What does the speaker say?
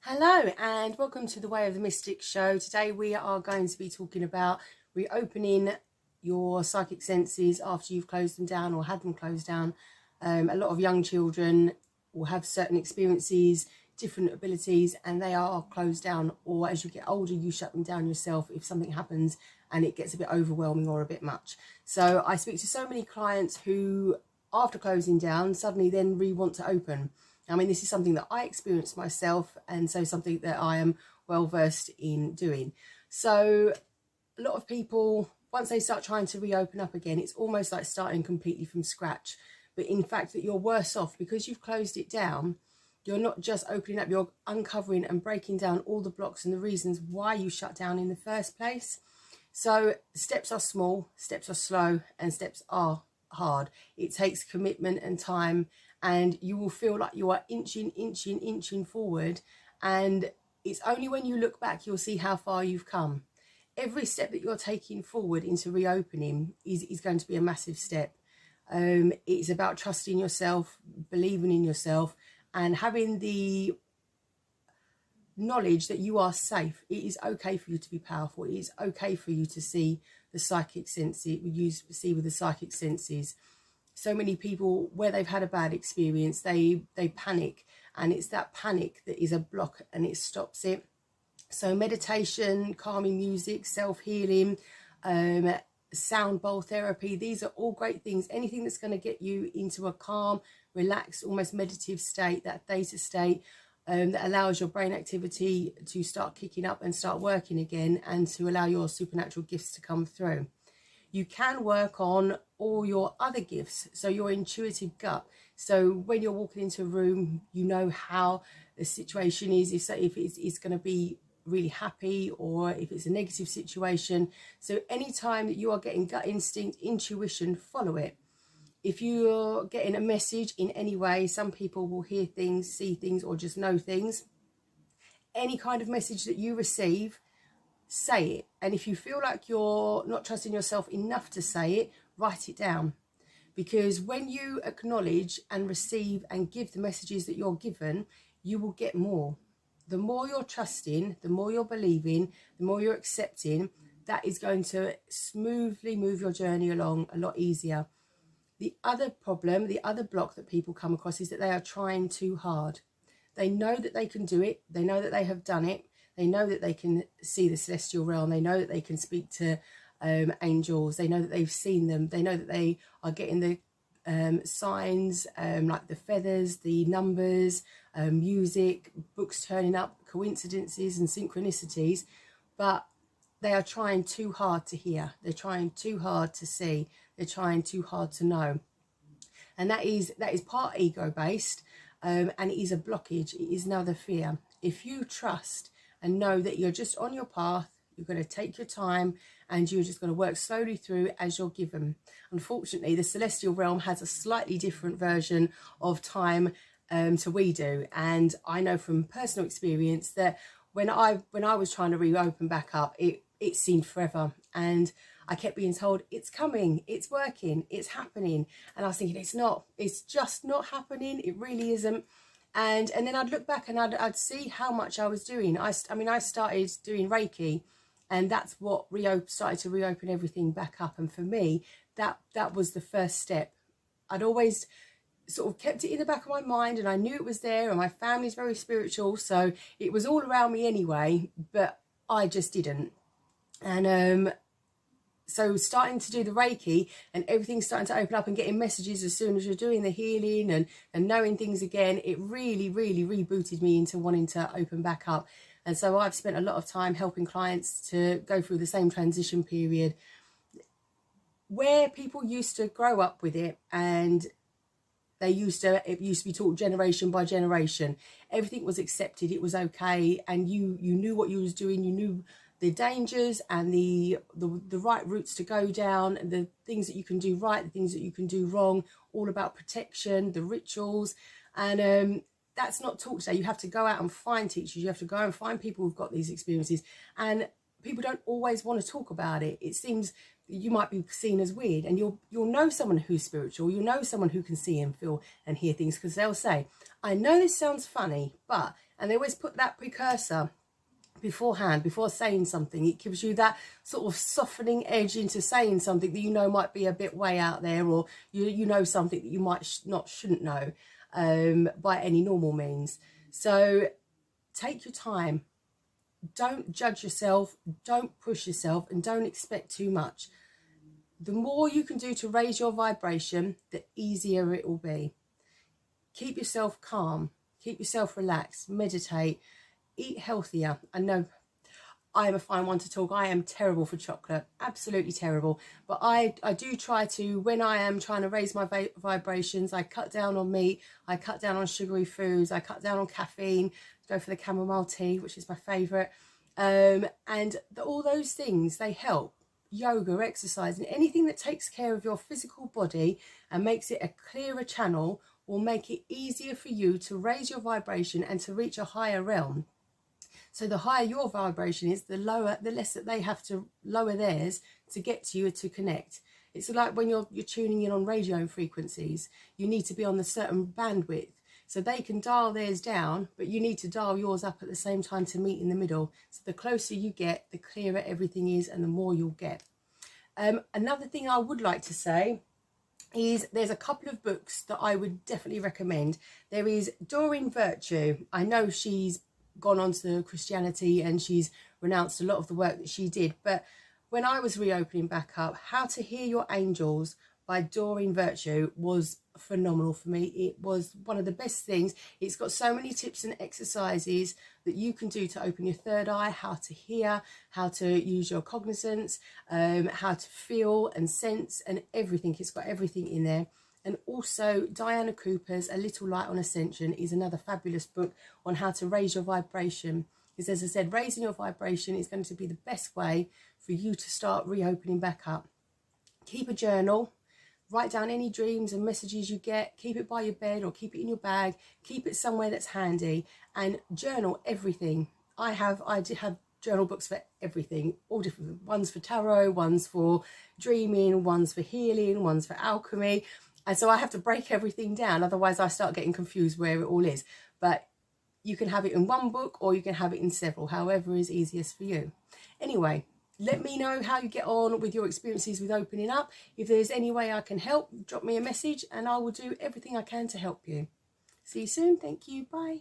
Hello and welcome to the Way of the Mystic show. Today we are going to be talking about reopening your psychic senses after you've closed them down or had them closed down. A lot of young children will have certain experiences, different abilities, and they are closed down, or as you get older you shut them down yourself if something happens and it gets a bit overwhelming or a bit much. So I speak to so many clients who after closing down suddenly then want to open. I mean, this is something that I experienced myself, and so something that I am well versed in doing. So a lot of people, once they start trying to reopen up again, it's almost like starting completely from scratch. But in fact, that you're worse off because you've closed it down. You're not just opening up, you're uncovering and breaking down all the blocks and the reasons why you shut down in the first place. So steps are small, steps are slow, and steps are hard. It takes commitment and time, and you will feel like you are inching forward, and it's only when you look back you'll see how far you've come. Every step that you're taking forward into reopening is going to be a massive step. It's about trusting yourself, believing in yourself, and having the knowledge that you are safe. It is okay for you to be powerful. It is okay for you to see the psychic senses. You see with the psychic senses. So many people, where they've had a bad experience, they panic, and it's that panic that is a block and it stops it. So meditation, calming music, self-healing, sound bowl therapy, these are all great things. Anything that's going to get you into a calm, relaxed, almost meditative state, that theta state, that allows your brain activity to start kicking up and start working again, and to allow your supernatural gifts to come through. You can work on all your other gifts, so your intuitive gut. So when you're walking into a room, you know how the situation is, if it's going to be really happy or if it's a negative situation. So anytime that you are getting gut instinct, intuition, follow it. If you're getting a message in any way, some people will hear things, see things, or just know things. Any kind of message that you receive, say it. And if you feel like you're not trusting yourself enough to say it, write it down. Because when you acknowledge and receive and give the messages that you're given, you will get more. The more you're trusting, the more you're believing, the more you're accepting, that is going to smoothly move your journey along a lot easier. The other problem, the other block that people come across is that they are trying too hard. They know that they can do it. They know that they have done it. They know that they can see the celestial realm. They know that they can speak to angels. They know that they've seen them. They know that they are getting the signs, like the feathers, the numbers, music, books turning up, coincidences and synchronicities. But they are trying too hard to hear. They're trying too hard to see. They're trying too hard to know. And that is part ego based, and it is a blockage. It is now the fear. If you trust and know that you're just on your path, you're going to take your time, and you're just going to work slowly through as you're given. Unfortunately, the celestial realm has a slightly different version of time to we do. And I know from personal experience that when I was trying to reopen back up, it seemed forever. And I kept being told, it's coming, it's working, it's happening. And I was thinking, it's just not happening. It really isn't. And then I'd look back and I'd see how much I was doing. I started doing Reiki, and that's what started to reopen everything back up. And for me, that was the first step. I'd always sort of kept it in the back of my mind, and I knew it was there, and my family's very spiritual, so it was all around me anyway, but I just didn't. And so starting to do the Reiki, and everything's starting to open up and getting messages as soon as you're doing the healing and knowing things again, it really, really rebooted me into wanting to open back up. And so I've spent a lot of time helping clients to go through the same transition period where people used to grow up with it, and it used to be taught generation by generation. Everything was accepted, it was okay, and you knew what you was doing, you knew the dangers and the right routes to go down, and the things that you can do right, the things that you can do wrong, all about protection, the rituals. And that's not taught today. You have to go out and find teachers, you have to go and find people who've got these experiences, and people don't always want to talk about it. It seems you might be seen as weird, and you'll know someone who's spiritual. You'll know someone who can see and feel and hear things, because they'll say, I know this sounds funny, but, and they always put that precursor beforehand, before saying something. It gives you that sort of softening edge into saying something that you know might be a bit way out there, or you know something that you might shouldn't know by any normal means. So take your time. Don't judge yourself, don't push yourself, and don't expect too much. The more you can do to raise your vibration, the easier it will be. Keep yourself calm, keep yourself relaxed, meditate, eat healthier. I know I am a fine one to talk. I am terrible for chocolate, absolutely terrible. But I do try to, when I am trying to raise my vibrations, I cut down on meat, I cut down on sugary foods, I cut down on caffeine, go for the chamomile tea, which is my favourite. And all those things, they help. Yoga, exercise, and anything that takes care of your physical body and makes it a clearer channel will make it easier for you to raise your vibration and to reach a higher realm. So the higher your vibration is, the less that they have to lower theirs to get to you, to connect. It's like when you're tuning in on radio frequencies, you need to be on a certain bandwidth. So they can dial theirs down, but you need to dial yours up at the same time to meet in the middle. So the closer you get, the clearer everything is, and the more you'll get. Another thing I would like to say is there's a couple of books that I would definitely recommend. There is Doreen Virtue. I know she's gone on to Christianity and she's renounced a lot of the work that she did, but when I was reopening back up, How to Hear Your Angels by Doreen Virtue was phenomenal for me. It was one of the best things. It's got so many tips and exercises that you can do to open your third eye, how to hear, how to use your cognizance, how to feel and sense, and everything. It's got everything in there. And also Diana Cooper's A Little Light on Ascension is another fabulous book on how to raise your vibration. Because as I said, raising your vibration is going to be the best way for you to start reopening back up. Keep a journal. Write down any dreams and messages you get. Keep it by your bed or keep it in your bag. Keep it somewhere that's handy, and journal everything. I did have journal books for everything, all different ones for tarot, ones for dreaming, ones for healing, ones for alchemy. And so I have to break everything down, otherwise I start getting confused where it all is. But you can have it in one book or you can have it in several, however is easiest for you. Anyway, let me know how you get on with your experiences with opening up. If there's any way I can help, drop me a message and I will do everything I can to help you. See you soon. Thank you. Bye.